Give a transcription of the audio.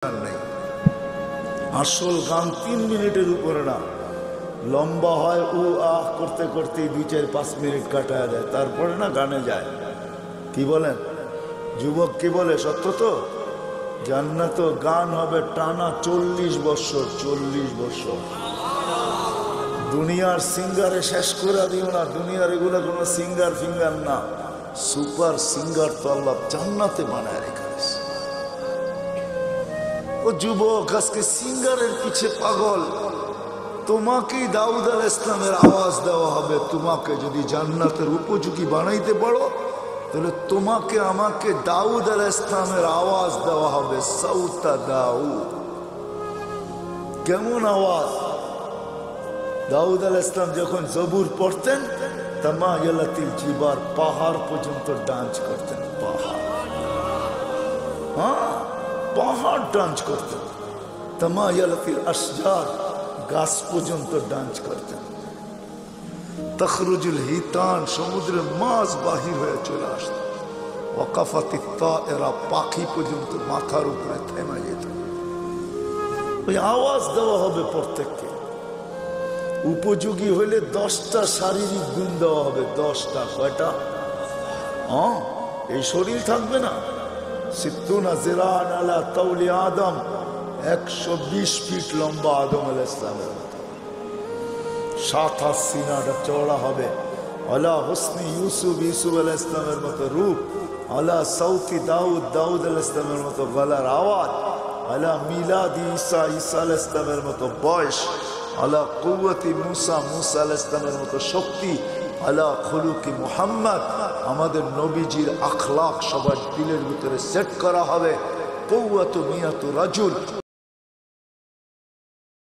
নাই। আসল গান 3 মিনিটের উপরে না, লম্বা হয় ও আহ করতে করতে 2-4-5 মিনিট কাটায় দেয়, তারপরে না গানে যায়। কি বলেন যুবক, কি বলে? সত্য তো। জান্নাত গান হবে টানা 40 বছর। 40 বছর। দুনিয়ার সিঙ্গারে শেষ করে দিও না। দুনিয়ার এগুলো কোনো সিঙ্গার ফিঙ্গার না, সুপার সিঙ্গার তো আল্লাহ জান্নাতে বানায় রেখেছে। ও যুবক, আজকে সিঙ্গারের পিছে পাগল। তোমাকেই দাউদ আলাইহিস সালামের আওয়াজ দেওয়া হবে। তোমাকে যদি জান্নাতের উপযোগী বানাইতে পারো, তাহলে তোমাকে আমাকে দাউদ আলাইহিস সালামের আওয়াজ দেওয়া হবে। সাউতা দাউদ, কেমন আওয়াজ? দাউদ আলাইহিস সালাম যখন জবুর পড়তেন, তামায়ালাতিল জিবার, পাহাড় পর্যন্ত ডান্স করতেন। পাহাড়, হ্যাঁ, পাহাড় ডান্স করতেন। তামায়ালাতিল আশজার, গাছ পর্যন্ত ডান্স করতেন। তখরুজুল হিতান, সমুদ্রের মাছ বাহির হয়ে চলে আসত। ওয়াকাফাতিত তায়রা, পাখি পর্যন্ত মাথার উপরে থেমে যেত। ওই আওয়াজ দেওয়া হবে প্রত্যেককে। উপযোগী হইলে 10টা শারীরিক গুণ দেওয়া হবে। 10টা। কয়টা? হ্যাঁ, এই শরীর থাকবে না। সিত্তুনা জিরান আলা তাওলি আদম, 120 ফিট লম্বা আদম আলাইহিস সালামের মতো। 7 হাত সিনাটা চওড়া হবে। আলা হুসনি ইউসুফ, ইউসুফ আলাইহিস সালামের মতো রূপ। আলা সাউতি দাউদ, দাউদ আলাইহিস সালামের মতো গলার আওয়াজ। আলা মিলাদি ঈসা, ঈসা আলাইহিস সালামের মতো বয়স। আলা কুওয়াতি মুসা, মুসা আলাইহিস সালামের মতো শক্তি। আলা খুলুকি মুহাম্মদ, আমাদের নবীজির আখলাক সবার দিলের ভিতরে সেট করা হবে। কুওয়াতু মিয়াতু রাজুল,